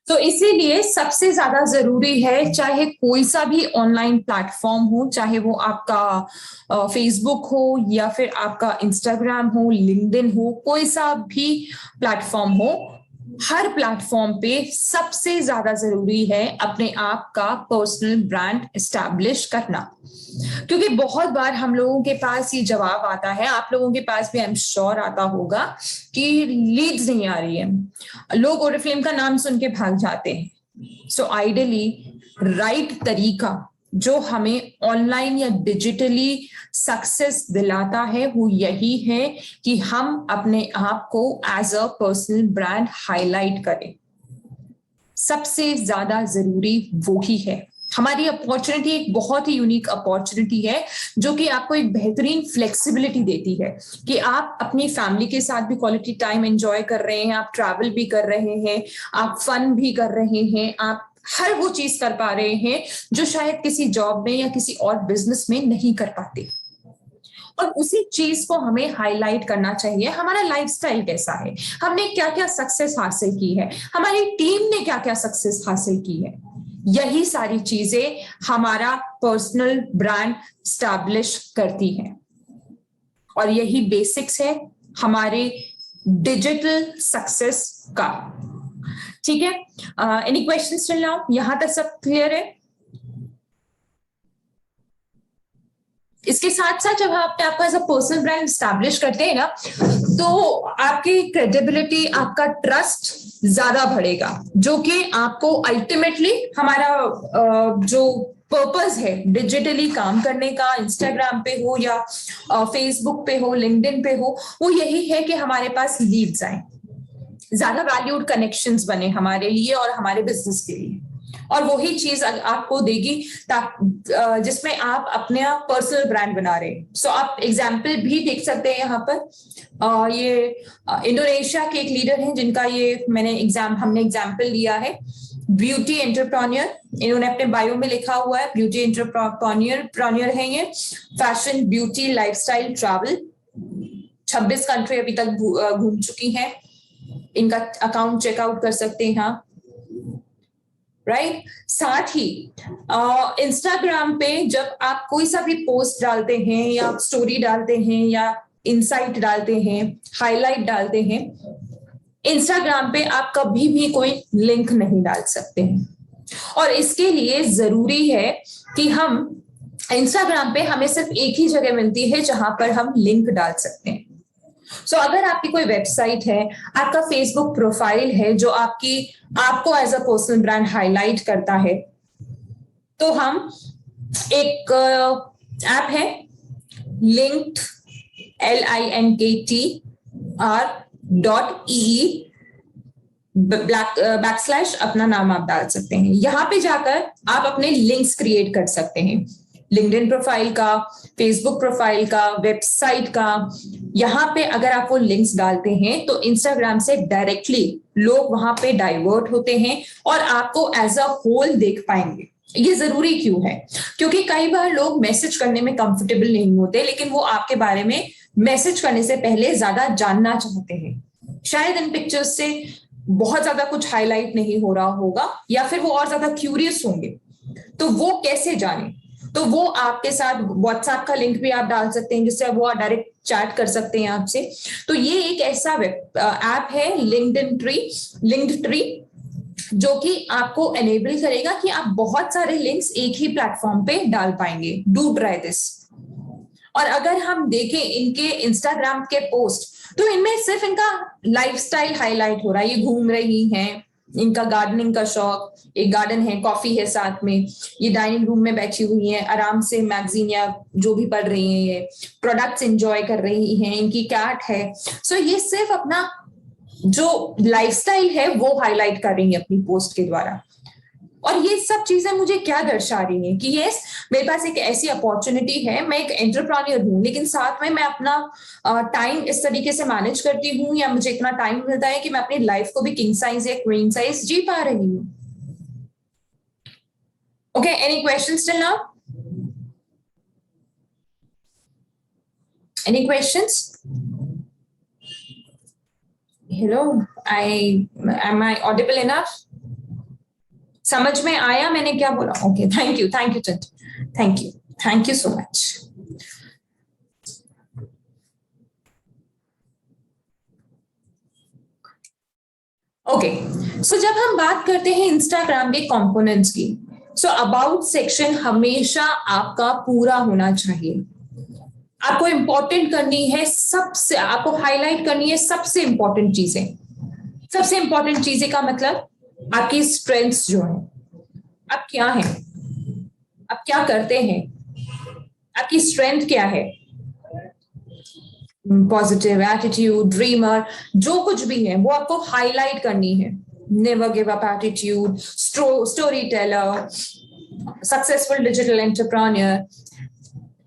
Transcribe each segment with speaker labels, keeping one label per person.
Speaker 1: तो इसीलिए सबसे ज्यादा जरूरी है, चाहे कोई सा भी ऑनलाइन प्लेटफॉर्म हो, चाहे वो आपका फेसबुक हो या फिर आपका इंस्टाग्राम हो, लिंक्डइन हो, कोई सा भी प्लेटफॉर्म हो, हर प्लेटफॉर्म पे सबसे ज्यादा जरूरी है अपने आप का पर्सनल ब्रांड एस्टैब्लिश करना। क्योंकि बहुत बार हम लोगों के पास ये जवाब आता है, आप लोगों के पास भी आई एम श्योर आता होगा, कि लीड्स नहीं आ रही है, लोग ओरिफ्लेम का नाम सुन के भाग जाते हैं। सो आइडियली राइट तरीका जो हमें ऑनलाइन या डिजिटली सक्सेस दिलाता है वो यही है कि हम अपने आप को as a personal brand highlight करें। सबसे ज्यादा जरूरी वो ही है। हमारी अपॉर्चुनिटी एक बहुत ही यूनिक अपॉर्चुनिटी है जो कि आपको एक बेहतरीन फ्लेक्सिबिलिटी देती है कि आप अपनी फैमिली के साथ भी क्वालिटी टाइम एंजॉय कर रहे हैं, आप ट्रैवल भी कर रहे हैं, आप फन भी कर रहे हैं, आप हर वो चीज कर पा रहे हैं जो शायद किसी जॉब में या किसी और बिजनेस में नहीं कर पाते। और उसी चीज को हमें हाईलाइट करना चाहिए। हमारा लाइफस्टाइल कैसा है, हमने क्या क्या सक्सेस हासिल की है, हमारी टीम ने क्या क्या सक्सेस हासिल की है, यही सारी चीजें हमारा पर्सनल ब्रांड स्टैब्लिश करती हैं। और यही बेसिक्स है हमारे डिजिटल सक्सेस का। ठीक है, एनी क्वेश्चंस टिल नाउ? यहां तक सब क्लियर है? इसके साथ साथ जब आप अपने आपका as a personal brand establish करते हैं ना, तो आपकी क्रेडिबिलिटी, आपका ट्रस्ट ज्यादा बढ़ेगा, जो कि आपको अल्टीमेटली हमारा जो पर्पस है डिजिटली काम करने का, इंस्टाग्राम पे हो या फेसबुक पे हो, लिंक्डइन पे हो, वो यही है कि हमारे पास लीड्स आए, ज्यादा वैल्यूड कनेक्शंस बने हमारे लिए और हमारे बिजनेस के लिए। और वही चीज आपको देगी जिसमें आप अपने पर्सनल ब्रांड बना रहे हैं। सो आप एग्जाम्पल भी देख सकते हैं यहाँ पर। ये इंडोनेशिया के एक लीडर हैं जिनका ये हमने एग्जाम्पल लिया है, ब्यूटी एंटरप्रेन्योर। इन्होंने अपने बायो में लिखा हुआ है ब्यूटी एंटरप्रेन्योर है ये, fashion, beauty, lifestyle, travel, 26 country अभी तक घूम चुकी हैं। इनका अकाउंट चेकआउट कर सकते हैं आप, राइट। साथ ही इंस्टाग्राम पे जब आप कोई सा भी पोस्ट डालते हैं या स्टोरी डालते हैं या इनसाइट डालते हैं, हाईलाइट डालते हैं, इंस्टाग्राम पे आप कभी भी कोई लिंक नहीं डाल सकते हैं। और इसके लिए जरूरी है कि हम इंस्टाग्राम पे हमें सिर्फ एक ही जगह मिलती है जहां पर हम लिंक डाल सकते हैं। सो अगर आपकी कोई वेबसाइट है, आपका फेसबुक प्रोफाइल है जो आपको as a personal brand highlight करता है, तो हम एक ऐप है लिंक्ड LINKTR.EE बैकस्लैश अपना नाम आप डाल सकते हैं। यहां पे जाकर आप अपने लिंक्स क्रिएट कर सकते हैं, लिंक्डइन प्रोफाइल का, फेसबुक प्रोफाइल का, वेबसाइट का। यहां पे अगर आप वो लिंक्स डालते हैं तो इंस्टाग्राम से डायरेक्टली लोग वहां पे डाइवर्ट होते हैं और आपको एज अ होल देख पाएंगे। ये जरूरी क्यों है? क्योंकि कई बार लोग मैसेज करने में कंफर्टेबल नहीं होते, लेकिन वो आपके बारे में मैसेज करने से पहले ज्यादा जानना चाहते हैं। शायद इन पिक्चर्स से बहुत ज्यादा कुछ हाईलाइट नहीं हो रहा होगा, या फिर वो और ज्यादा क्यूरियस होंगे, तो वो कैसे जाने? तो वो आपके साथ व्हाट्सएप का लिंक भी आप डाल सकते हैं जिससे वो डायरेक्ट चैट कर सकते हैं आपसे। तो ये एक ऐसा ऐप है लिंक्ड ट्री, जो कि आपको एनेबल करेगा कि आप बहुत सारे लिंक्स एक ही प्लेटफॉर्म पे डाल पाएंगे। Do try this. और अगर हम देखें इनके इंस्टाग्राम के पोस्ट, तो इनमें सिर्फ इनका लाइफस्टाइल हाईलाइट हो रहा है। ये घूम रही हैं, इनका गार्डनिंग का शौक, एक गार्डन है, कॉफी है साथ में, ये डाइनिंग रूम में बैठी हुई हैं, आराम से मैगजीन या जो भी पढ़ रही हैं, ये प्रोडक्ट्स एंजॉय कर रही हैं, इनकी कैट है। सो ये सिर्फ अपना जो लाइफस्टाइल है वो हाईलाइट कर रही है अपनी पोस्ट के द्वारा। और ये सब चीजें मुझे क्या दर्शा रही हैं कि यस, मेरे पास एक ऐसी अपॉर्चुनिटी है, मैं एक एंटरप्रेन्योर हूं, लेकिन साथ में मैं अपना टाइम इस तरीके से मैनेज करती हूँ, या मुझे इतना टाइम मिलता है कि मैं अपनी लाइफ को भी किंग साइज या क्वीन साइज जी पा रही हूँ। Okay, any questions till now? Any questions? Hello, am I audible enough? समझ में आया मैंने क्या बोला? Okay, thank you Chintu, thank you so much. Okay, so जब हम बात करते हैं इंस्टाग्राम के कंपोनेंट्स की, सो अबाउट सेक्शन हमेशा आपका पूरा होना चाहिए। आपको इंपॉर्टेंट करनी है सबसे, आपको हाईलाइट करनी है सबसे इंपॉर्टेंट चीजें। सबसे इंपॉर्टेंट चीजें का मतलब आपकी स्ट्रेंथ्स जो है, आप क्या हैं, आप क्या करते हैं, आपकी स्ट्रेंथ क्या है, पॉजिटिव एटीट्यूड, ड्रीमर, जो कुछ भी है वो आपको हाईलाइट करनी है। Never give up attitude, story teller, successful digital entrepreneur,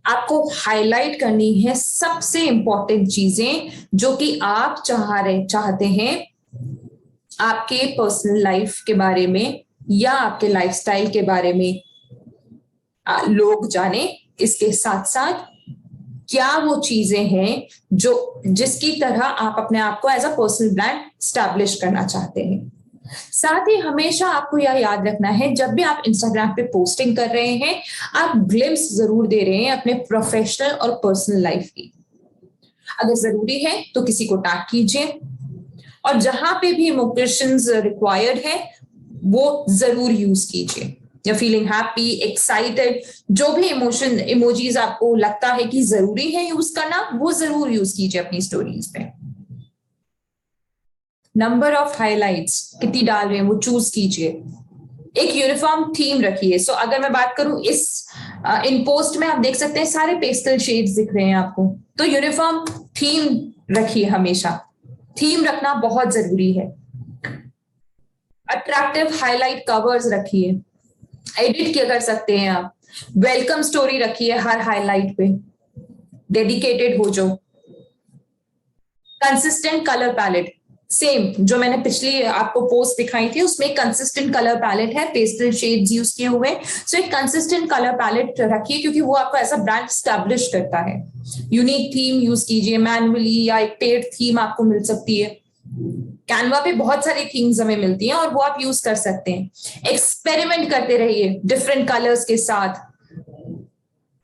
Speaker 1: आपको हाईलाइट करनी है सबसे इंपॉर्टेंट चीजें जो कि आप चाहते हैं आपके पर्सनल लाइफ के बारे में या आपके लाइफस्टाइल के बारे में लोग जाने। इसके साथ साथ क्या वो चीजें हैं जो जिसकी तरह आप अपने आप को as a personal brand establish करना चाहते हैं। साथ ही हमेशा आपको यह याद रखना है, जब भी आप इंस्टाग्राम पे पोस्टिंग कर रहे हैं, आप ग्लिम्स जरूर दे रहे हैं अपने प्रोफेशनल और पर्सनल लाइफ की। अगर जरूरी है तो किसी को टैग कीजिए, और जहां पे भी इमोशंस रिक्वायर्ड है वो जरूर यूज कीजिए। या फीलिंग हैप्पी, एक्साइटेड, जो भी इमोजीज आपको लगता है कि जरूरी है यूज करना, वो जरूर यूज कीजिए अपनी स्टोरीज पे। नंबर ऑफ हाइलाइट्स कितनी डाल रहे हैं वो चूज कीजिए। एक यूनिफॉर्म थीम रखिए। सो अगर मैं बात करूं इस इन पोस्ट में, आप देख सकते हैं सारे पेस्टल शेड्स दिख रहे हैं आपको, तो यूनिफॉर्म थीम रखिए। हमेशा थीम रखना बहुत जरूरी है। अट्रैक्टिव हाईलाइट कवर्स रखिए, एडिट क्या कर सकते हैं आप। वेलकम स्टोरी रखिए हर हाईलाइट पे, डेडिकेटेड हो जो। कंसिस्टेंट कलर पैलेट, सेम जो मैंने पिछली आपको पोस्ट दिखाई थी उसमें कंसिस्टेंट कलर पैलेट है, पेस्टल शेड्स यूज किए हुए। सो एक कंसिस्टेंट कलर पैलेट रखिए क्योंकि वो आपको ऐसा ब्रांड स्टैब्लिश करता है। यूनिक थीम यूज कीजिए मैनुअली, या एक पेड थीम आपको मिल सकती है। कैनवा पे बहुत सारी थीम्स हमें मिलती हैं और वो आप यूज कर सकते हैं। एक्सपेरिमेंट करते रहिए डिफरेंट कलर्स के साथ,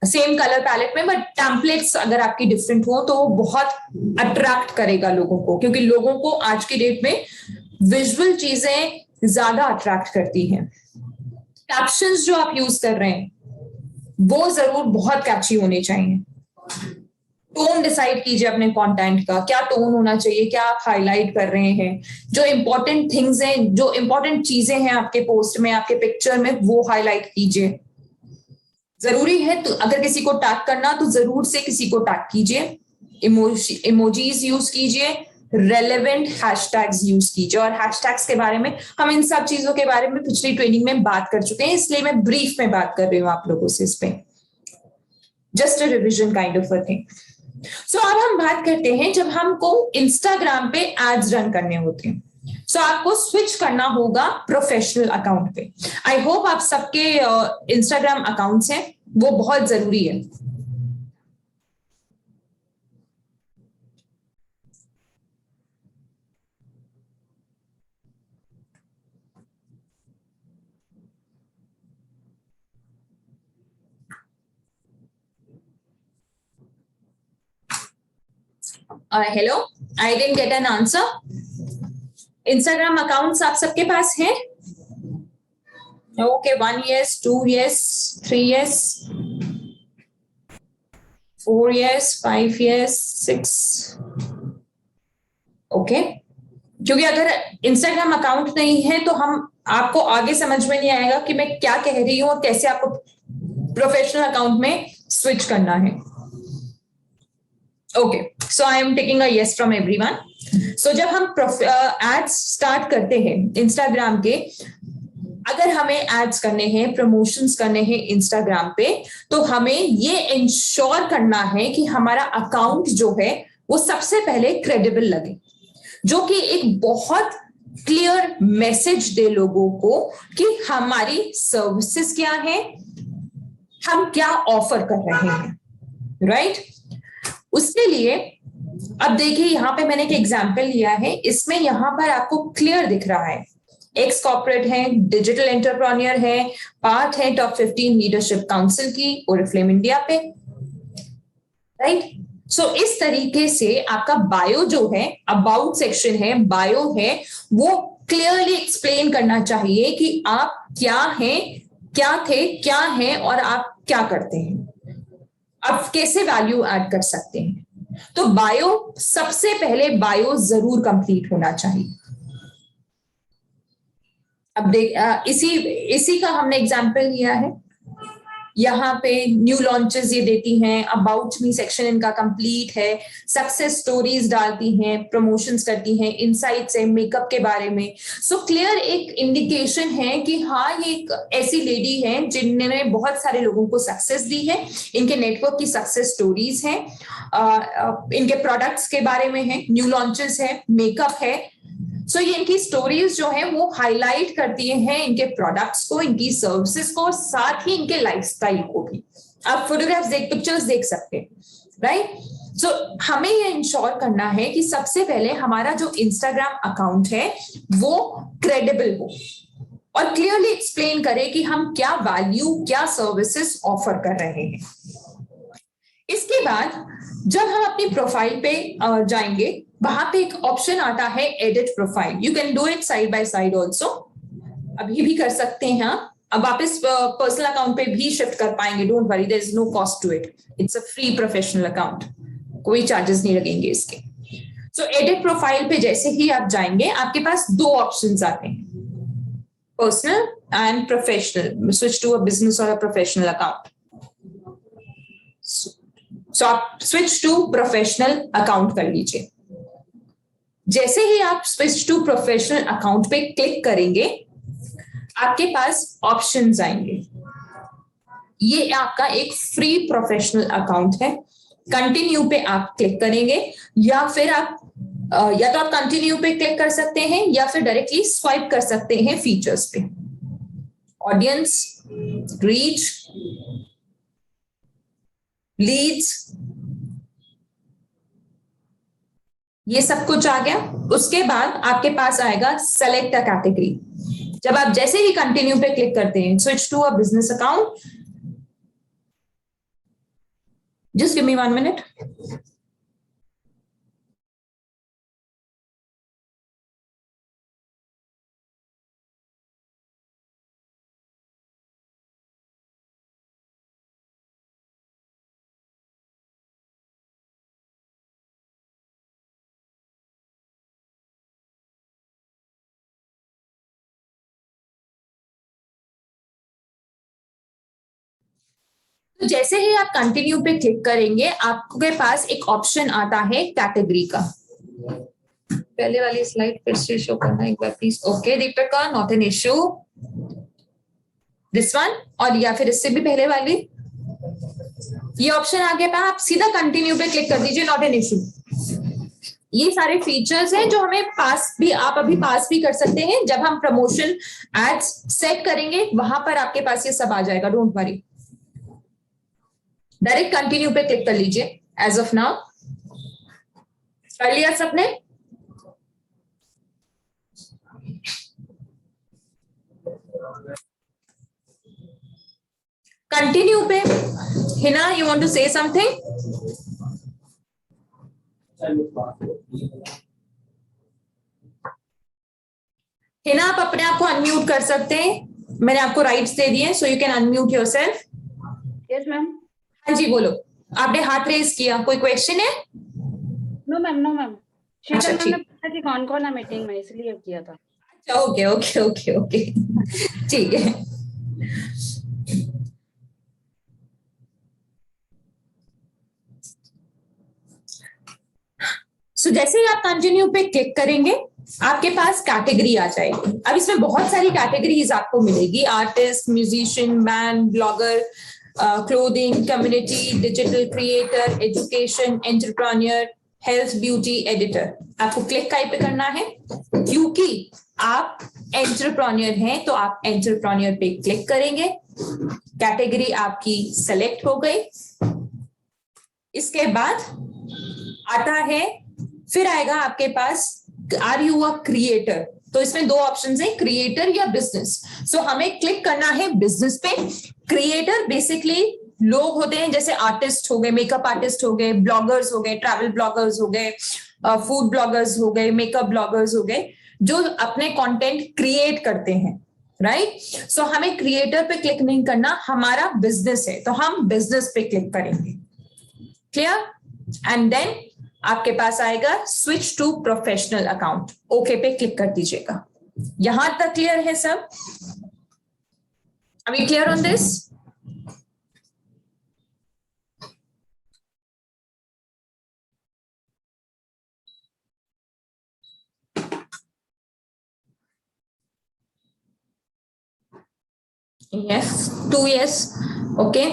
Speaker 1: सेम कलर पैलेट में, बट टेम्पलेट्स अगर आपकी डिफरेंट हो तो वो बहुत अट्रैक्ट करेगा लोगों को, क्योंकि लोगों को आज की डेट में विजुअल चीजें ज्यादा अट्रैक्ट करती हैं। कैप्शंस जो आप यूज कर रहे हैं वो जरूर बहुत कैची होने चाहिए। टोन डिसाइड कीजिए अपने कंटेंट का, क्या टोन होना चाहिए, क्या आप हाईलाइट कर रहे हैं। जो इंपॉर्टेंट थिंग्स हैं, जो इंपॉर्टेंट चीजें हैं आपके पोस्ट में, आपके पिक्चर में, वो हाईलाइट कीजिए। जरूरी है तो अगर किसी को टैग करना तो जरूर से किसी को टैग कीजिए। इमोजीज यूज कीजिए, रेलेवेंट हैशटैग्स यूज कीजिए। और हैशटैग्स के बारे में हम इन सब चीजों के बारे में पिछली ट्रेनिंग में बात कर चुके हैं, इसलिए मैं ब्रीफ में बात कर रही हूँ आप लोगों से इस पे, just a revision kind of a thing. So अब हम बात करते हैं जब हमको इंस्टाग्राम पे एड्स रन करने होते हैं, सो आपको स्विच करना होगा प्रोफेशनल अकाउंट पे। आई होप आप सबके इंस्टाग्राम अकाउंट्स हैं, वो बहुत जरूरी है। Hello, I didn't get an answer. Instagram accounts आप सबके पास हैं? Okay, 1 yes, 2 yes, 3 yes, 4 yes, 5 yes, 6। Okay, क्योंकि अगर इंस्टाग्राम अकाउंट नहीं है तो हम आपको आगे समझ में नहीं आएगा कि मैं क्या कह रही हूं और कैसे आपको प्रोफेशनल अकाउंट में स्विच करना है। Okay, so I am taking a yes from everyone. So जब हम एड्स स्टार्ट करते हैं इंस्टाग्राम के, अगर हमें एड्स करने हैं, प्रमोशंस करने हैं इंस्टाग्राम पे, तो हमें ये इंश्योर करना है कि हमारा अकाउंट जो है वो सबसे पहले क्रेडिबल लगे, जो कि एक बहुत क्लियर मैसेज दे लोगों को कि हमारी सर्विसेज क्या है, हम क्या ऑफर कर रहे हैं, राइट? उसके लिए अब देखिए, यहां पे मैंने एक एग्जांपल लिया है, इसमें यहां पर आपको क्लियर दिख रहा है एक्स कॉर्पोरेट है, डिजिटल एंटरप्रेन्योर है, पार्ट है टॉप 15 लीडरशिप काउंसिल की ओरिफ्लेम इंडिया पे, राइट। सो इस तरीके से आपका बायो जो है, अबाउट सेक्शन है, बायो है, वो क्लियरली एक्सप्लेन करना चाहिए कि आप क्या हैं, क्या थे, क्या हैं और आप क्या करते हैं, आप कैसे वैल्यू ऐड कर सकते हैं। तो बायो, सबसे पहले बायो जरूर कंप्लीट होना चाहिए। अब देख इसी का हमने एग्जाम्पल लिया है, यहाँ पे न्यू लॉन्चेस ये देती हैं, अबाउट मी सेक्शन इनका कंप्लीट है, सक्सेस स्टोरीज डालती हैं, प्रमोशंस करती हैं, इनसाइट्स है मेकअप के बारे में। सो क्लियर एक इंडिकेशन है कि हाँ ये एक ऐसी लेडी है जिन्होंने बहुत सारे लोगों को सक्सेस दी है, इनके नेटवर्क की सक्सेस स्टोरीज हैं, इनके प्रोडक्ट्स के बारे में है, न्यू लॉन्चेस है, मेकअप है। सो ये इनकी स्टोरीज जो है वो हाईलाइट करती हैं इनके प्रोडक्ट्स को, इनकी सर्विसेज को, साथ ही इनके लाइफस्टाइल को भी। आप फोटोग्राफ्स पिक्चर्स देख सकते हैं, राइट। सो हमें ये इंश्योर करना है कि सबसे पहले हमारा जो इंस्टाग्राम अकाउंट है वो क्रेडिबल हो और क्लियरली एक्सप्लेन करे कि हम क्या वैल्यू, क्या सर्विसेज ऑफर कर रहे हैं। इसके बाद जब हम अपनी प्रोफाइल पे जाएंगे, वहां पे एक ऑप्शन आता है edit profile. You can do it side by side also, अभी भी कर सकते हैं आप। अब आप इस पर्सनल अकाउंट पे भी शिफ्ट कर पाएंगे, don't worry, there is no cost to it, it's a free professional account, कोई चार्जेस नहीं लगेंगे इसके। सो एडिट प्रोफाइल पे जैसे ही आप जाएंगे, आपके पास दो ऑप्शंस आते हैं, personal and professional, switch to a business or a professional account. सो आप स्विच टू प्रोफेशनल अकाउंट कर लीजिए। जैसे ही आप स्विच टू प्रोफेशनल अकाउंट पे क्लिक करेंगे, आपके पास ऑप्शंस आएंगे। ये आपका एक फ्री प्रोफेशनल अकाउंट है। कंटिन्यू पे आप क्लिक करेंगे, या फिर आप या तो आप कंटिन्यू पे क्लिक कर सकते हैं या फिर डायरेक्टली स्वाइप कर सकते हैं फीचर्स पे। ऑडियंस, रीच, लीड्स, ये सब कुछ आ गया। उसके बाद आपके पास आएगा सेलेक्ट अ कैटेगरी। जब आप जैसे ही कंटिन्यू पे क्लिक करते हैं, switch to a business account, just give me 1 minute. तो जैसे ही आप कंटिन्यू पे क्लिक करेंगे, आपके पास एक ऑप्शन आता है कैटेगरी का। पहले वाली स्लाइड फिर से शो करना एक बार please. Okay Deepika, not an issue. This one, और या फिर इससे भी पहले वाली, ये ऑप्शन आ गया था, आप सीधा कंटिन्यू पे क्लिक कर दीजिए, नॉट एन इश्यू। ये सारे फीचर्स हैं जो हमें पास भी, आप अभी पास भी कर सकते हैं। जब हम प्रमोशन एड्स सेट करेंगे, वहां पर आपके पास ये सब आ जाएगा, डोंट वरी। डायरेक्ट कंटिन्यू पे क्लिक कर लीजिए। एज ऑफ नाउ कर लिया सबने? कंटिन्यू पे Hina, you want to say something? Hina, आप अपने आप को अनम्यूट कर सकते हैं, मैंने आपको राइट्स दे दिए, so you can unmute yourself.
Speaker 2: Yes ma'am.
Speaker 1: हाँ जी बोलो, आपने हाथ रेज किया, कोई क्वेश्चन है?
Speaker 2: No ma'am, no ma'am.
Speaker 1: अच्छा,
Speaker 2: शीतल मैम ने पूछा कि कौन कौन है मीटिंग में, इसलिए किया था।
Speaker 1: ओके ओके ओके ओके, ठीक है। सो जैसे ही आप कंटिन्यू पे क्लिक करेंगे, आपके पास कैटेगरी आ जाएगी। अब इसमें बहुत सारी कैटेगरीज आपको मिलेगी, artist, musician, band, blogger, clothing, community, digital creator, education, entrepreneur, health, beauty, editor. आपको क्लिक काई पे करना है, क्योंकि आप एंटरप्रेन्योर हैं तो आप एंटरप्रेन्योर पे क्लिक करेंगे। कैटेगरी आपकी सेलेक्ट हो गई। इसके बाद आता है, फिर आएगा आपके पास, आर यू अ क्रिएटर? तो इसमें दो ऑप्शंस हैं, क्रिएटर या बिजनेस। सो हमें क्लिक करना है बिजनेस पे। क्रिएटर बेसिकली लोग होते हैं जैसे आर्टिस्ट हो गए, मेकअप आर्टिस्ट हो गए, ब्लॉगर्स हो गए, ट्रैवल ब्लॉगर्स हो गए, फूड ब्लॉगर्स हो गए, मेकअप ब्लॉगर्स हो गए, जो अपने कंटेंट क्रिएट करते हैं, राइट। सो हमें क्रिएटर पे क्लिक नहीं करना, हमारा बिजनेस है तो हम बिजनेस पे क्लिक करेंगे। क्लियर? एंड देन आपके पास आएगा switch to professional account, okay पे क्लिक कर दीजिएगा। यहां तक क्लियर है सब? Are we clear on this? Yes, 2 yes, okay.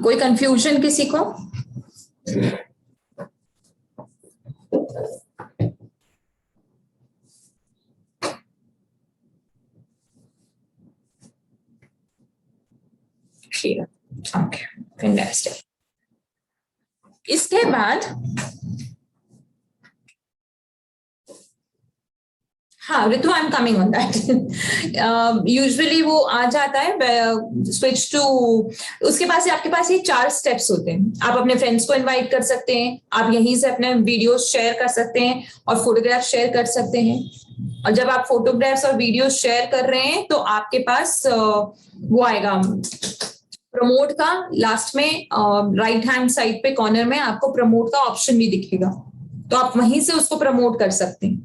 Speaker 1: कोई कंफ्यूजन किसी को? Okay, fantastic. इसके बाद हाँ Ritu, I am coming on that. Usually वो आ जाता है स्विच टू, उसके पास से आपके पास ये 4 स्टेप्स होते हैं। आप अपने फ्रेंड्स को इनवाइट कर सकते हैं, आप यहीं से अपने वीडियोस शेयर कर सकते हैं और फोटोग्राफ शेयर कर सकते हैं। और जब आप फोटोग्राफ्स और वीडियोस शेयर कर रहे हैं तो आपके पास वो आएगा प्रमोट का, लास्ट में राइट हैंड साइड पे कॉर्नर में आपको प्रमोट का ऑप्शन भी दिखेगा, तो आप वहीं से उसको प्रमोट कर सकते हैं,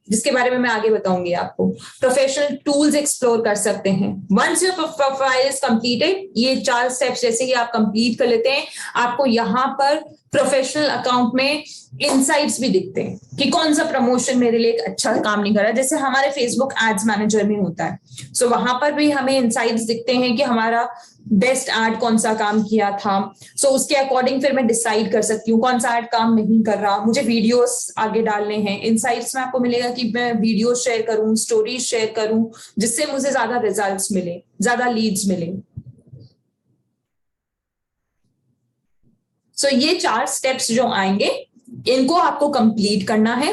Speaker 1: जिसके बारे में मैं आगे बताऊंगी आपको। प्रोफेशनल टूल्स एक्सप्लोर कर सकते हैं। Once your profile is completed, ये 4 स्टेप्स जैसे ही आप कंप्लीट कर लेते हैं, आपको यहाँ पर प्रोफेशनल अकाउंट में इनसाइट्स भी दिखते हैं कि कौन सा प्रमोशन मेरे लिए एक अच्छा काम नहीं कर रहा, जैसे हमारे फेसबुक एड्स मैनेजर में होता है। सो वहां पर भी हमें इनसाइट्स दिखते हैं कि हमारा बेस्ट एड कौन सा काम किया था। सो उसके अकॉर्डिंग फिर मैं डिसाइड कर सकती हूँ कौन सा एड काम नहीं कर रहा, मुझे वीडियोस आगे डालने हैं। इनसाइट्स में आपको मिलेगा कि मैं वीडियो शेयर करूं, स्टोरीज शेयर करूं, जिससे मुझे ज्यादा रिजल्ट्स मिले, ज्यादा लीड्स मिले। सो ये 4 स्टेप्स जो आएंगे, इनको आपको कंप्लीट करना है।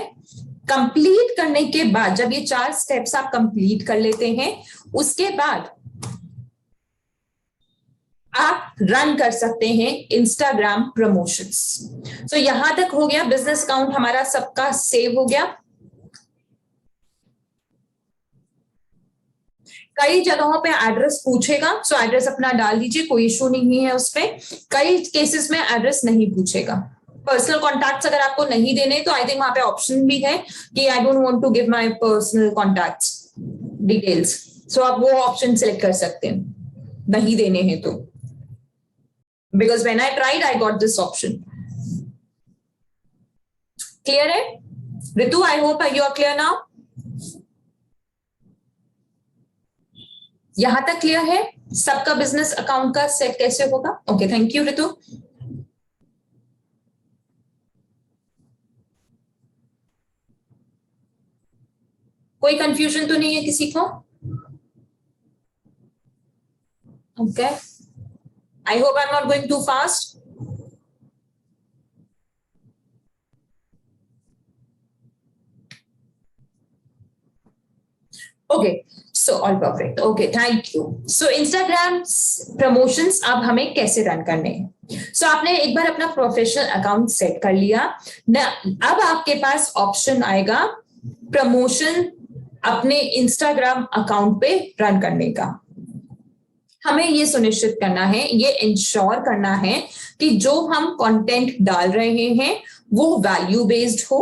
Speaker 1: कंप्लीट करने के बाद जब ये 4 स्टेप्स आप कंप्लीट कर लेते हैं, उसके बाद आप रन कर सकते हैं इंस्टाग्राम प्रमोशंस। सो यहां तक हो गया, बिजनेस अकाउंट हमारा सबका सेव हो गया। कई जगहों पे एड्रेस पूछेगा, सो एड्रेस अपना डाल दीजिए, कोई इशू नहीं है उसपे। कई केसेस में एड्रेस नहीं पूछेगा। पर्सनल कॉन्टैक्ट्स अगर आपको नहीं देने तो आई थिंक वहां पे ऑप्शन भी है कि I don't want to give my personal contacts details, so आप वो ऑप्शन सिलेक्ट कर सकते हैं नहीं देने हैं तो, because when I tried I got this option. Clear है Ritu? I hope you are clear now. यहां तक क्लियर है सबका बिजनेस अकाउंट का सेट कैसे होगा? Okay, thank you Ritu. कोई कंफ्यूजन तो नहीं है किसी को? Okay, I hope I am not going too fast. Okay, so all perfect, okay, thank you. So Instagram promotions अब हमें कैसे रन करने हैं? सो आपने एक बार अपना प्रोफेशनल अकाउंट सेट कर लिया ना, अब आपके पास ऑप्शन आएगा प्रमोशन अपने इंस्टाग्राम अकाउंट पे रन करने का। हमें ये सुनिश्चित करना है, ये इंश्योर करना है कि जो हम कंटेंट डाल रहे हैं वो वैल्यू बेस्ड हो,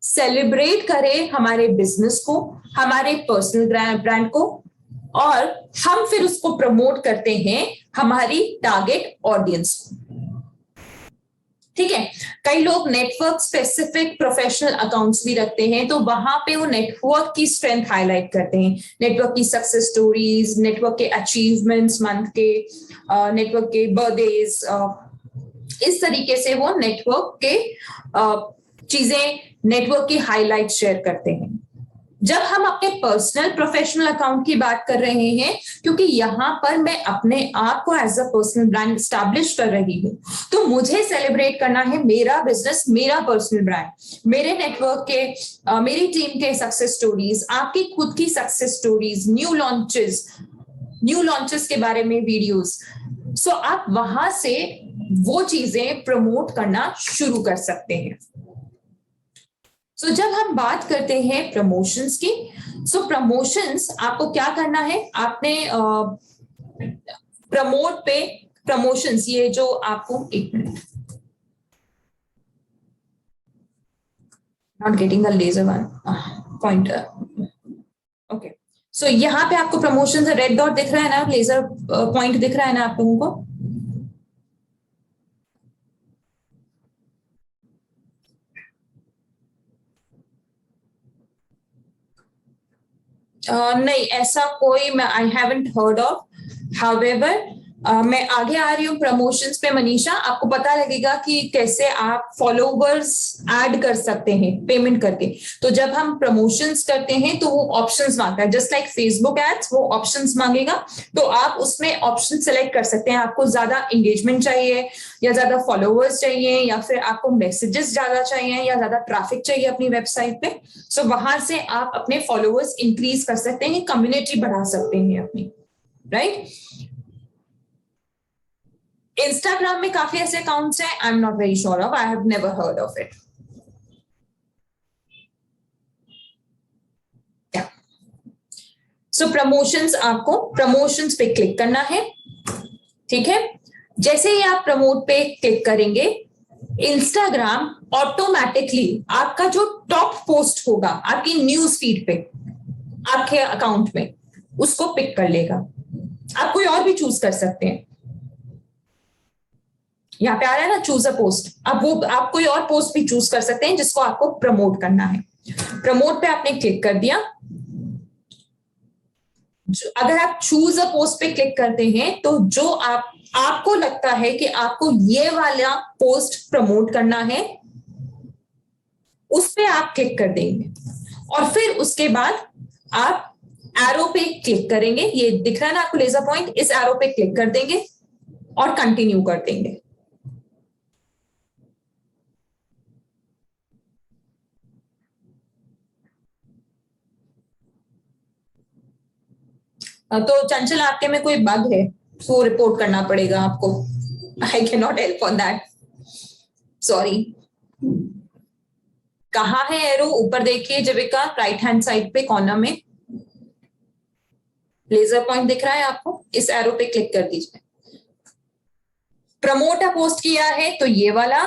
Speaker 1: सेलिब्रेट करे हमारे बिजनेस को, हमारे पर्सनल ब्रांड को, और हम फिर उसको प्रमोट करते हैं हमारी टारगेट ऑडियंस को। ठीक है, कई लोग नेटवर्क स्पेसिफिक प्रोफेशनल अकाउंट्स भी रखते हैं, तो वहां पे वो नेटवर्क की स्ट्रेंथ हाईलाइट करते हैं, नेटवर्क की सक्सेस स्टोरीज, नेटवर्क के अचीवमेंट्स मंथ के, नेटवर्क के बर्थडेज, इस तरीके से वो नेटवर्क के चीजें, नेटवर्क की हाईलाइट शेयर करते हैं। जब हम अपने पर्सनल प्रोफेशनल अकाउंट की बात कर रहे हैं, क्योंकि यहाँ पर मैं अपने आप को as a personal brand establish कर रही हूँ, तो मुझे सेलिब्रेट करना है मेरा बिजनेस, मेरा पर्सनल ब्रांड, मेरे नेटवर्क के मेरी टीम के सक्सेस स्टोरीज, आपकी खुद की सक्सेस स्टोरीज, न्यू लॉन्चेस के बारे में वीडियोस। सो आप वहां से वो चीजें प्रमोट करना शुरू कर सकते हैं। सो जब हम बात करते हैं प्रमोशंस की, सो प्रमोशंस आपको क्या करना है, आपने प्रमोशंस ये जो आपको, एक minute, not getting the laser one pointer, okay. So यहाँ पे आपको प्रमोशंस रेड डॉट दिख रहा है ना, लेजर पॉइंट दिख रहा है ना आप लोगों को? नहीं, ऐसा कोई मैं I haven't heard of. However मैं आगे आ रही हूँ प्रमोशंस पे मनीषा, आपको पता लगेगा कि कैसे आप फॉलोवर्स ऐड कर सकते हैं पेमेंट करके। तो जब हम प्रमोशंस करते हैं तो वो ऑप्शंस मांगता है, जस्ट लाइक फेसबुक एड्स, वो ऑप्शंस मांगेगा, तो आप उसमें ऑप्शन सेलेक्ट कर सकते हैं। आपको ज्यादा एंगेजमेंट चाहिए, या ज्यादा फॉलोवर्स चाहिए, या फिर आपको मैसेजेस ज्यादा चाहिए, या ज्यादा ट्रैफिक चाहिए अपनी वेबसाइट पे। सो वहां से आप अपने फॉलोवर्स इंक्रीज कर सकते हैं, कम्युनिटी बढ़ा सकते हैं अपनी, राइट? इंस्टाग्राम में काफी ऐसे अकाउंट्स हैं, आई am not very sure of, I have never heard of it. So promotions, आपको प्रमोशंस पे क्लिक करना है, ठीक है? जैसे ही आप प्रमोट पे क्लिक करेंगे, इंस्टाग्राम ऑटोमेटिकली आपका जो टॉप पोस्ट होगा आपकी न्यूज फीड पे, आपके अकाउंट में, उसको पिक कर लेगा। आप कोई और भी चूज कर सकते हैं, यहाँ पे आ रहा है ना चूज अ पोस्ट, आप कोई और पोस्ट भी चूज कर सकते हैं जिसको आपको प्रमोट करना है। प्रमोट पे आपने क्लिक कर दिया। अगर आप चूज अ पोस्ट पे क्लिक करते हैं तो जो आपको लगता है कि आपको ये वाला पोस्ट प्रमोट करना है, उस पे आप क्लिक कर देंगे, और फिर उसके बाद आप एरो पे क्लिक करेंगे। ये दिख रहा है ना आपको लेजर पॉइंट, इस एरो पे क्लिक कर देंगे और कंटिन्यू कर देंगे। तो चंचल, आपके में कोई बग है तो रिपोर्ट करना पड़ेगा आपको। I can not help on that, sorry. कहाँ है एरो? ऊपर देखिए जविका, राइट हैंड साइड पे कॉर्नर में लेजर पॉइंट दिख रहा है आपको, इस एरो पे क्लिक कर दीजिए। प्रमोट अ पोस्ट किया है तो ये वाला,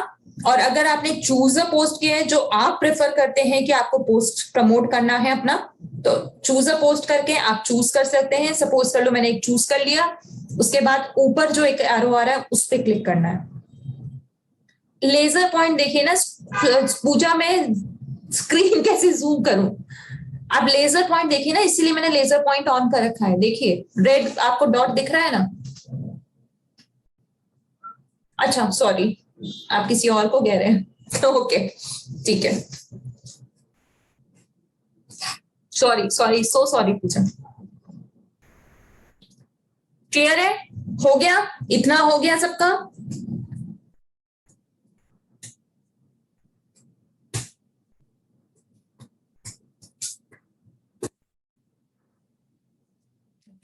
Speaker 1: और अगर आपने चूज अ पोस्ट किया है, जो आप प्रेफर करते हैं कि आपको पोस्ट प्रमोट करना है अपना, तो चूज अ पोस्ट करके आप चूज कर सकते हैं। सपोज कर लो मैंने एक चूज कर लिया, उसके बाद ऊपर जो एक एरो आ रहा है उस पर क्लिक करना है। लेजर पॉइंट देखिए ना पूजा, में स्क्रीन कैसे जूम करूं? आप लेजर पॉइंट देखिए ना, इसीलिए मैंने लेजर पॉइंट ऑन कर रखा है। देखिए रेड आपको डॉट दिख रहा है ना? अच्छा सॉरी, आप किसी और को कह रहे हैं। ओके ठीक है, सॉरी सॉरी, सो सॉरी पूजा। क्लियर है? हो गया? इतना हो गया सबका?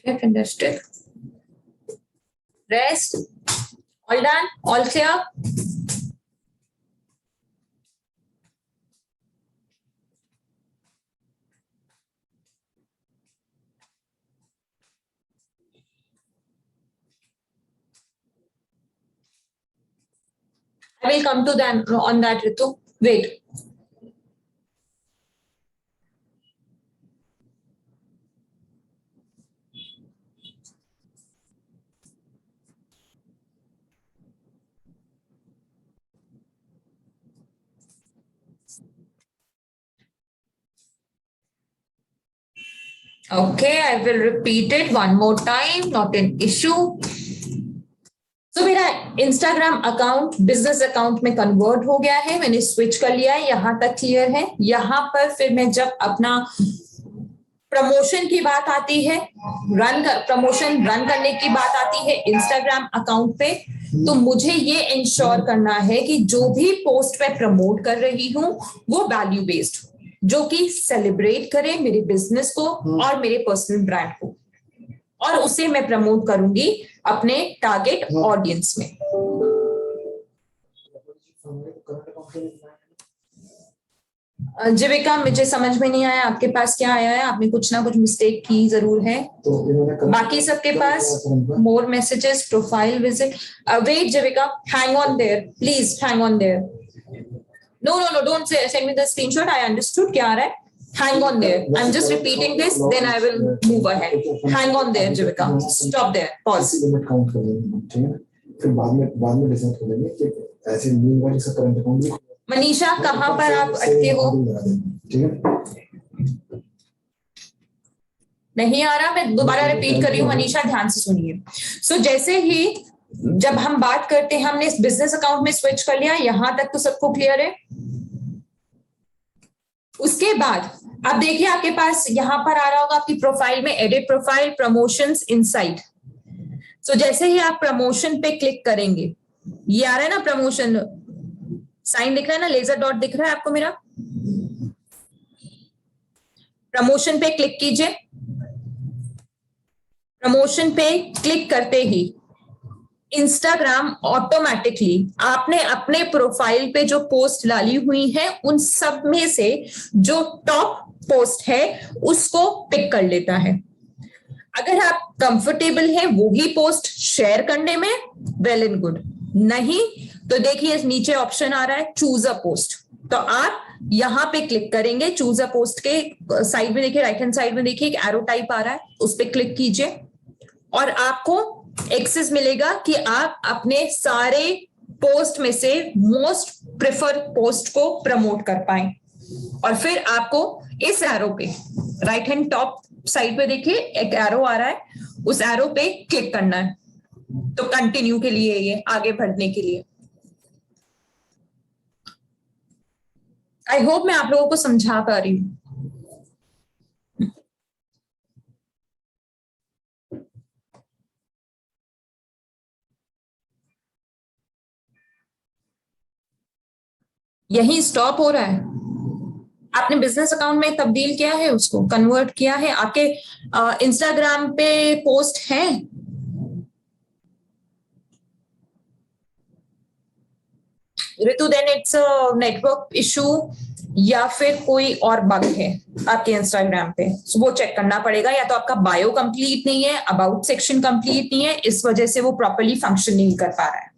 Speaker 1: Understood. Rest. All done? All clear? I will come to that on that, Ritu. Wait. Okay, I will repeat it one more time, not an issue. तो मेरा Instagram account business account में कन्वर्ट हो गया है, मैंने switch कर लिया है, यहां तक क्लियर है। यहां पर फिर मैं जब अपना प्रमोशन की बात आती है, प्रमोशन रन करने की बात आती है इंस्टाग्राम अकाउंट पे, तो मुझे ये इंश्योर करना है कि जो भी पोस्ट मैं प्रमोट कर रही हूं वो वैल्यू बेस्ड, जो कि सेलिब्रेट करे मेरे बिजनेस को और मेरे पर्सनल ब्रांड को, और उसे मैं प्रमोट करूंगी अपने टारगेट ऑडियंस में। जीविका, मुझे समझ में नहीं आया आपके पास क्या आया है, आपने कुछ ना कुछ मिस्टेक की जरूर है। बाकी सबके पास more messages, profile visit, wait Jeevika, hang on there, please hang on there. No no no, don't send me the screenshot, I understood क्या आ रहा है। Hang on there. I'm just repeating this, then I will move ahead. Hang on there, Jivika. Stop there. Pause.
Speaker 3: फिर बाद में decide कर लेंगे कि ऐसे न्यू वाली सब करंट अकाउंट।
Speaker 1: मनीषा, कहाँ पर आप अटके हो? नहीं आ रहा, मैं दोबारा रिपीट कर रही हूँ मनीषा, ध्यान से सुनिए। सो जैसे ही जब हम बात करते हैं, हमने इस बिजनेस अकाउंट में स्विच कर लिया, यहां तक तो सबको क्लियर है। उसके बाद अब देखिए आपके पास यहां पर आ रहा होगा आपकी प्रोफाइल में एडिट प्रोफाइल, प्रमोशंस, इनसाइट। सो जैसे ही आप प्रमोशन पे क्लिक करेंगे, ये आ रहा है ना प्रमोशन, साइन दिख रहा है ना, लेजर डॉट दिख रहा है आपको मेरा। प्रमोशन पे क्लिक कीजिए। प्रमोशन पे क्लिक करते ही इंस्टाग्राम ऑटोमेटिकली आपने अपने प्रोफाइल पे जो पोस्ट डाली हुई है उन सब में से जो टॉप पोस्ट है उसको पिक कर लेता है। अगर आप कंफर्टेबल हैं वो ही पोस्ट शेयर करने में, वेल एंड गुड। नहीं तो देखिए नीचे ऑप्शन आ रहा है चूज अ पोस्ट, तो आप यहां पे क्लिक करेंगे। चूज अ पोस्ट के साइड में देखिए, राइट हैंड साइड में देखिए एक एरो टाइप आ रहा है, उस पर क्लिक कीजिए और आपको एक्सेस मिलेगा कि आप अपने सारे पोस्ट में से मोस्ट प्रेफर पोस्ट को प्रमोट कर पाए। और फिर आपको इस एरो पे राइट हैंड टॉप साइड पे देखिए एक एरो आ रहा है, उस एरो पे क्लिक करना है। तो कंटिन्यू के लिए, ये आगे बढ़ने के लिए। आई होप मैं आप लोगों को समझा पा रही हूं। यही स्टॉप हो रहा है। आपने बिजनेस अकाउंट में तब्दील किया है, उसको कन्वर्ट किया है, आपके इंस्टाग्राम पे पोस्ट है। ऋतु, देन इट्स नेटवर्क इशू या फिर कोई और बग है आपके इंस्टाग्राम पे, वो चेक करना पड़ेगा। या तो आपका बायो कंप्लीट नहीं है, अबाउट सेक्शन कंप्लीट नहीं है, इस वजह से वो प्रॉपर्ली फंक्शन नहीं कर पा रहा है।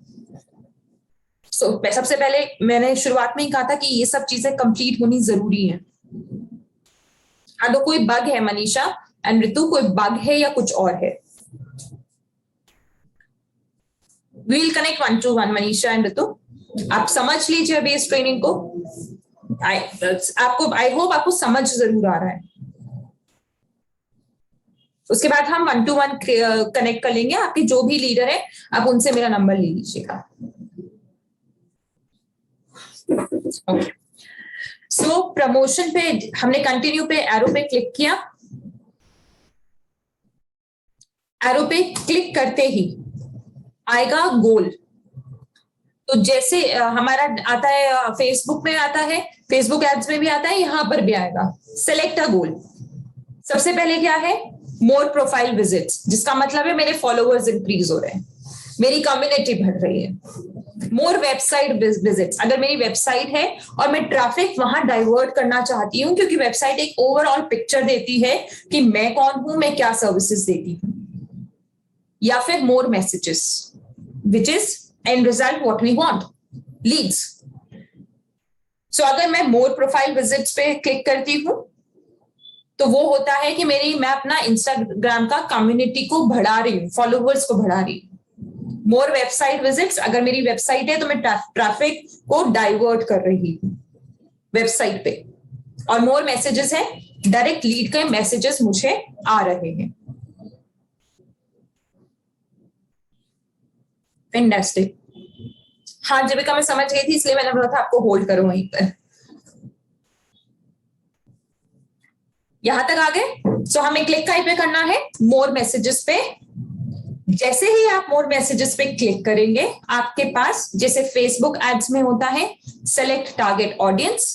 Speaker 1: सबसे पहले मैंने शुरुआत में ही कहा था कि ये सब चीजें कंप्लीट होनी जरूरी है। अगर कोई बग है मनीषा एंड ऋतु, कोई बग है या कुछ और है? We'll connect 1 to 1 Manisha and Ritu, आप समझ लीजिए अभी इस ट्रेनिंग को। आपको आई होप आपको समझ जरूर आ रहा है। उसके बाद हम 1 to 1 कनेक्ट कर लेंगे। आपके जो भी लीडर है आप उनसे मेरा नंबर ले लीजिएगा। सो प्रमोशन पे हमने कंटिन्यू पे एरो पे क्लिक किया। एरो पे क्लिक करते ही आएगा गोल। तो जैसे हमारा आता है फेसबुक में आता है, फेसबुक एड्स में भी आता है, यहां पर भी आएगा सेलेक्ट अ गोल। सबसे पहले क्या है? मोर प्रोफाइल विजिट्स, जिसका मतलब है मेरे फॉलोअर्स इंक्रीज हो रहे हैं, मेरी कम्युनिटी बढ़ रही है। मोर वेबसाइट विजिट्स, अगर मेरी वेबसाइट है और मैं ट्रैफिक वहां डाइवर्ट करना चाहती हूँ, क्योंकि वेबसाइट एक ओवरऑल पिक्चर देती है कि मैं कौन हूं, मैं क्या सर्विसेज देती हूँ। या फिर more messages, which is end result what we want, leads. So अगर मैं मोर प्रोफाइल विजिट्स पे क्लिक करती हूँ तो वो होता है कि मैं अपना इंस्टाग्राम का कम्युनिटी को बढ़ा रही हूँ, फॉलोअर्स को बढ़ा रही हूँ। मोर वेबसाइट विजिट्स, अगर मेरी वेबसाइट है तो मैं ट्रैफिक को डाइवर्ट कर रही हूँ वेबसाइट पे। और मोर मैसेजेस है, डायरेक्ट लीड के मैसेजेस मुझे आ रहे हैं। फैंटास्टिक। हाँ जीविका, मैं समझ गई थी, इसलिए मैंने बोला था आपको होल्ड करो वहीं पर। यहां तक आ गए? सो हमें क्लिक कहीं पे करना है? मोर मैसेजेस पे। जैसे ही आप मोर मैसेजेस पे क्लिक करेंगे, आपके पास जैसे फेसबुक एड्स में होता है सेलेक्ट टारगेट ऑडियंस,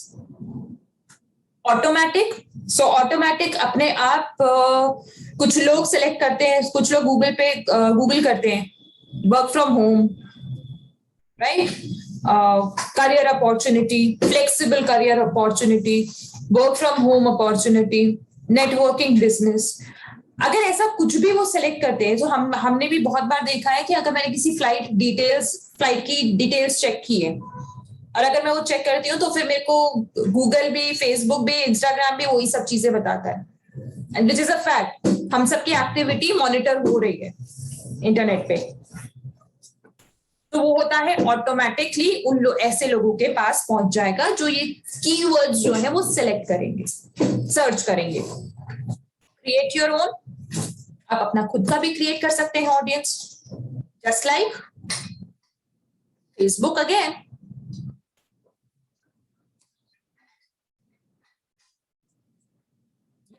Speaker 1: ऑटोमेटिक। सो ऑटोमेटिक अपने आप कुछ लोग सेलेक्ट करते हैं, कुछ लोग गूगल पे गूगल करते हैं work from home, right, career opportunity, flexible career opportunity, work from home opportunity, networking business। अगर ऐसा कुछ भी वो सेलेक्ट करते हैं, तो हमने भी बहुत बार देखा है कि अगर मैंने किसी फ्लाइट की डिटेल्स चेक की है और अगर मैं वो चेक करती हूँ तो फिर मेरे को गूगल भी, फेसबुक भी, इंस्टाग्राम भी वही सब चीजें बताता है, and which is a fact. हम सबकी एक्टिविटी मॉनिटर हो रही है इंटरनेट पे। तो वो होता है ऑटोमेटिकली ऐसे लोगों के पास पहुंच जाएगा जो ये कीवर्ड्स जो है वो सिलेक्ट करेंगे, सर्च करेंगे। क्रिएट योर ओन, आप अपना खुद का भी क्रिएट कर सकते हैं audience, just like Facebook again.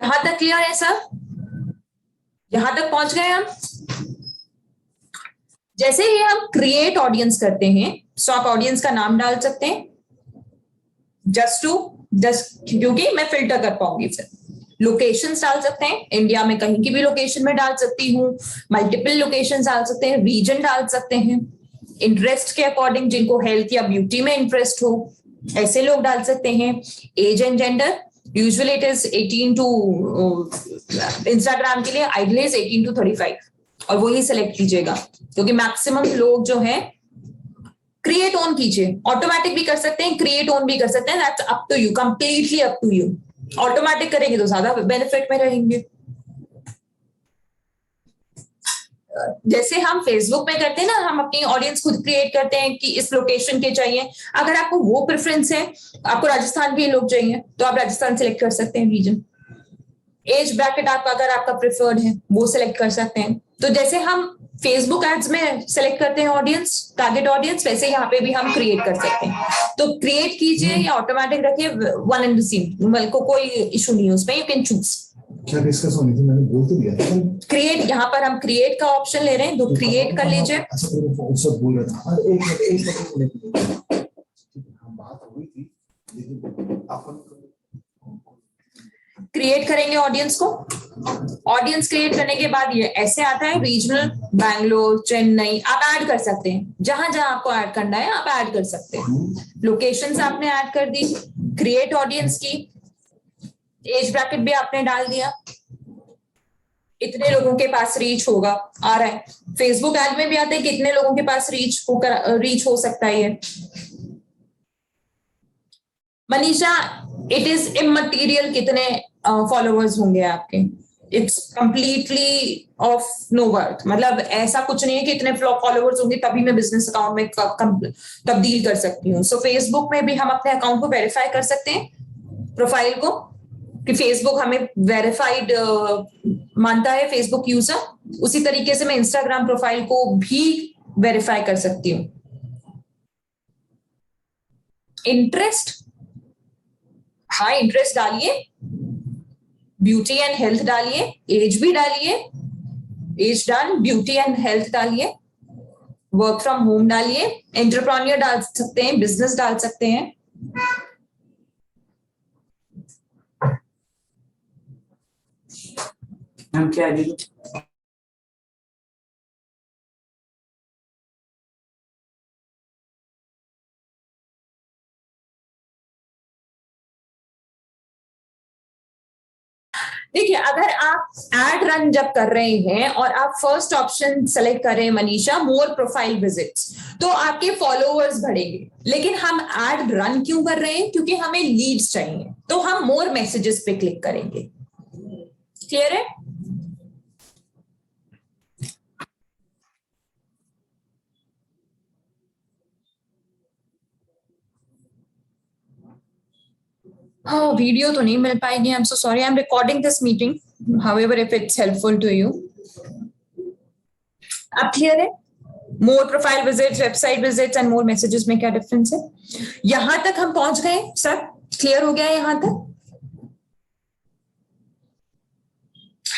Speaker 1: यहां तक क्लियर है सर? यहां तक पहुंच गए हम? जैसे ही हम क्रिएट ऑडियंस करते हैं, सो आप ऑडियंस का नाम डाल सकते हैं, जस्ट क्योंकि मैं फिल्टर कर पाऊंगी। फिर लोकेशंस डाल सकते हैं, इंडिया में कहीं की भी लोकेशन में डाल सकती हूँ, मल्टीपल लोकेशंस डाल सकते हैं, रीजन डाल सकते हैं, इंटरेस्ट के अकॉर्डिंग, जिनको हेल्थ या ब्यूटी में इंटरेस्ट हो ऐसे लोग डाल सकते हैं। Age and gender, usually it is 18 to, Instagram के लिए आइडियली 18 to 35, और वही सिलेक्ट कीजिएगा क्योंकि मैक्सिमम लोग जो है। क्रिएट ऑन कीजिए, ऑटोमेटिक भी कर सकते हैं, क्रिएट ऑन भी कर सकते हैं, that's up to you, completely up to you. Automatic करेंगे तो ज्यादा बेनिफिट में रहेंगे। जैसे हम फेसबुक में करते हैं ना, हम अपनी ऑडियंस खुद क्रिएट करते हैं कि इस लोकेशन के चाहिए। अगर आपको वो प्रेफरेंस है, आपको राजस्थान के लोग चाहिए तो आप राजस्थान सिलेक्ट कर सकते हैं रीजन। एज ब्रैकेट आपका अगर आपका प्रेफर्ड है वो सिलेक्ट कर सकते हैं। तो जैसे हम फेसबुक एड्स में सिलेक्ट करते हैं ऑडियंस, टारगेट ऑडियंस, वैसे यहाँ पे भी हम क्रिएट कर सकते हैं। तो क्रिएट कीजिए या ऑटोमेटिक रखिए, वन एंड द सेम, को कोई इशू नहीं है उसमें, यू कैन चूज।
Speaker 3: क्या डिस्कस होनी थी, मैंने बोल तो दिया था।
Speaker 1: क्रिएट, यहाँ पर हम क्रिएट का ऑप्शन ले रहे हैं, तो क्रिएट कर लीजिए।
Speaker 3: अच्छा, मैं फोन से बोल रहा था, एक मिनट हम बात हुई थी, लेकिन अपन
Speaker 1: क्रिएट करेंगे ऑडियंस को। ऑडियंस क्रिएट करने के बाद ये ऐसे आता है, रीजनल, बैंगलोर, चेन्नई, आप ऐड कर सकते हैं, जहां जहां आपको ऐड करना है आप ऐड कर सकते हैं। लोकेशंस आपने ऐड कर दी, क्रिएट ऑडियंस की, एज ब्रैकेट भी आपने डाल दिया, इतने लोगों के पास रीच होगा, आ रहा है। फेसबुक ऐड में भी आता है कितने लोगों के पास रीच हो सकता है। मनीषा, इट इज इमटेरियल कितने फॉलोअर्स होंगे आपके, it's completely off know worth. मतलब ऐसा कुछ नहीं है कि इतने फॉलोअर्स होंगे तभी मैं बिजनेस अकाउंट में तब्दील कर सकती हूँ। सो फेसबुक में भी हम अपने अकाउंट को वेरीफाई कर सकते हैं, प्रोफाइल को, कि फेसबुक हमें वेरीफाइड मानता है, फेसबुक यूजर। उसी तरीके से मैं इंस्टाग्राम प्रोफाइल को भी वेरीफाई कर सकती हूँ। इंटरेस्ट, हाँ इंटरेस्ट डालिए, ब्यूटी एंड हेल्थ डालिए, एज भी डालिए, age done, beauty and health डालिए, वर्क फ्रॉम होम डालिए, एंटरप्रेन्योर डाल सकते हैं, बिजनेस डाल सकते हैं।
Speaker 4: हम क्या
Speaker 1: देखिए, अगर आप एड रन जब कर रहे हैं और आप फर्स्ट ऑप्शन सेलेक्ट कर रहे हैं मनीषा, मोर प्रोफाइल विजिट्स, तो आपके फॉलोअर्स बढ़ेंगे। लेकिन हम एड रन क्यों कर रहे हैं? क्योंकि हमें लीड्स चाहिए, तो हम मोर मैसेजेस पे क्लिक करेंगे। क्लियर है? हाँ, वीडियो तो नहीं मिल पाएगी, I am so sorry, I am recording this meeting, however if it's helpful to you. आप क्लियर है? More profile visits, website visits and more messages में क्या डिफरेंस है? यहां तक हम पहुंच गए सर? क्लियर हो गया यहां तक?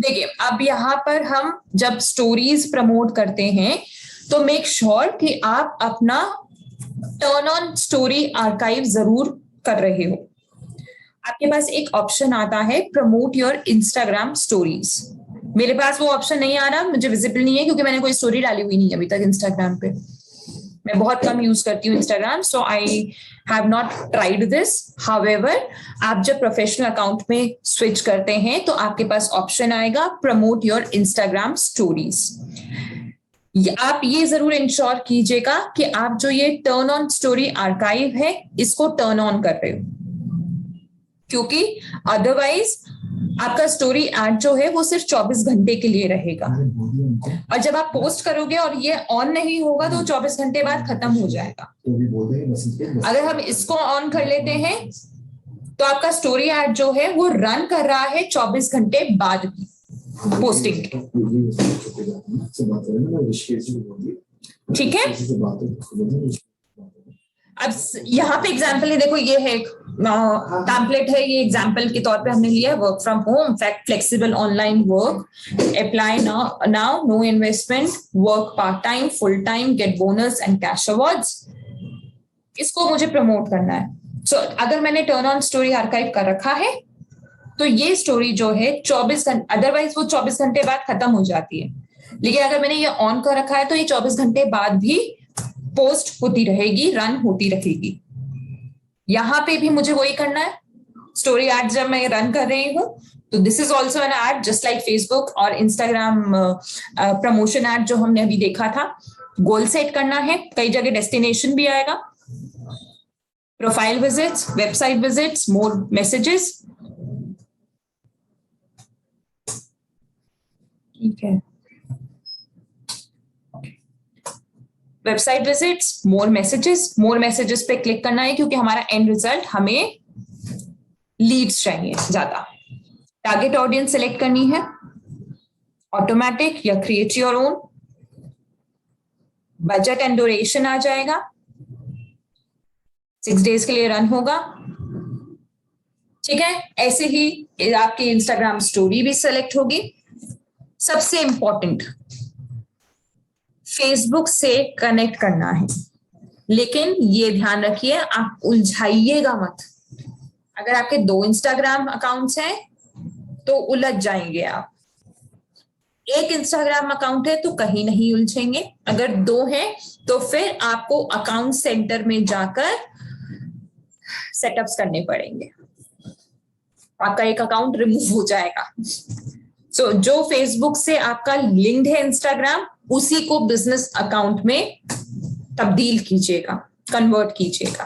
Speaker 1: देखिए अब यहाँ पर हम जब स्टोरीज प्रमोट करते हैं तो मेक श्योर कि आप अपना टर्न ऑन स्टोरी आर्काइव जरूर कर रहे हो। आपके पास एक ऑप्शन आता है प्रमोट योर इंस्टाग्राम स्टोरीज। मेरे पास वो ऑप्शन नहीं आ रहा, मुझे विजिबल नहीं है क्योंकि मैंने कोई स्टोरी डाली हुई नहीं है अभी तक इंस्टाग्राम पे। मैं बहुत कम यूज करती हूँ Instagram, so I have not tried this. However आप जब प्रोफेशनल अकाउंट में स्विच करते हैं तो आपके पास ऑप्शन आएगा प्रमोट योर इंस्टाग्राम स्टोरीज। आप ये जरूर इंश्योर कीजिएगा कि आप जो ये टर्न ऑन स्टोरी आर्काइव है इसको टर्न ऑन कर रहे हो, क्योंकि अदरवाइज आपका स्टोरी एड जो है वो सिर्फ 24 घंटे के लिए रहेगा, और जब आप पोस्ट करोगे और ये ऑन नहीं होगा तो 24 घंटे बाद खत्म हो जाएगा। अगर हम इसको ऑन कर लेते हैं तो आपका स्टोरी एड जो है वो रन कर रहा है 24 घंटे बाद भी पोस्टिंग। ठीक है, अब यहाँ पे एग्जाम्पल है, देखो ये है पैम्पलेट है, ये एग्जाम्पल के तौर पे हमने लिया work from home, flexible online work, apply now, no investment, work part time, full time, get bonus and cash awards. इसको मुझे प्रमोट करना है। सो अगर मैंने टर्न ऑन स्टोरी आर्काइव कर रखा है तो ये स्टोरी जो है 24 घंटे, अदरवाइज वो 24 घंटे बाद खत्म हो जाती है, लेकिन अगर मैंने ये ऑन कर रखा है तो ये 24 घंटे बाद भी पोस्ट होती रहेगी, रन होती रहेगी। यहां पे भी मुझे वही करना है। स्टोरी एड जब मैं रन कर रही हूं तो this is also an ad, just like Facebook और इंस्टाग्राम प्रमोशन एड जो हमने अभी देखा था। गोल सेट करना है, कई जगह डेस्टिनेशन भी आएगा, प्रोफाइल विजिट्स, वेबसाइट विजिट्स, मोर मैसेजेस। ठीक है, वेबसाइट विजिट्स, मोर मैसेजेस पे क्लिक करना है क्योंकि हमारा एंड रिजल्ट हमें लीड्स चाहिए ज्यादा। टारगेट ऑडियंस सिलेक्ट करनी है, ऑटोमेटिक या create your own. Budget and duration आ जाएगा, 6 डेज के लिए रन होगा। ठीक है, ऐसे ही आपकी इंस्टाग्राम स्टोरी भी सिलेक्ट होगी। सबसे इंपॉर्टेंट, फेसबुक से कनेक्ट करना है, लेकिन ये ध्यान रखिए आप उलझाइएगा मत। अगर आपके 2 इंस्टाग्राम अकाउंट्स हैं तो उलझ जाएंगे आप। एक इंस्टाग्राम अकाउंट है तो कहीं नहीं उलझेंगे, अगर 2 हैं तो फिर आपको अकाउंट सेंटर में जाकर सेटअप्स करने पड़ेंगे, आपका एक अकाउंट रिमूव हो जाएगा। सो जो फेसबुक से आपका लिंक्ड है इंस्टाग्राम, उसी को बिजनेस अकाउंट में तब्दील कीजिएगा, कन्वर्ट कीजिएगा।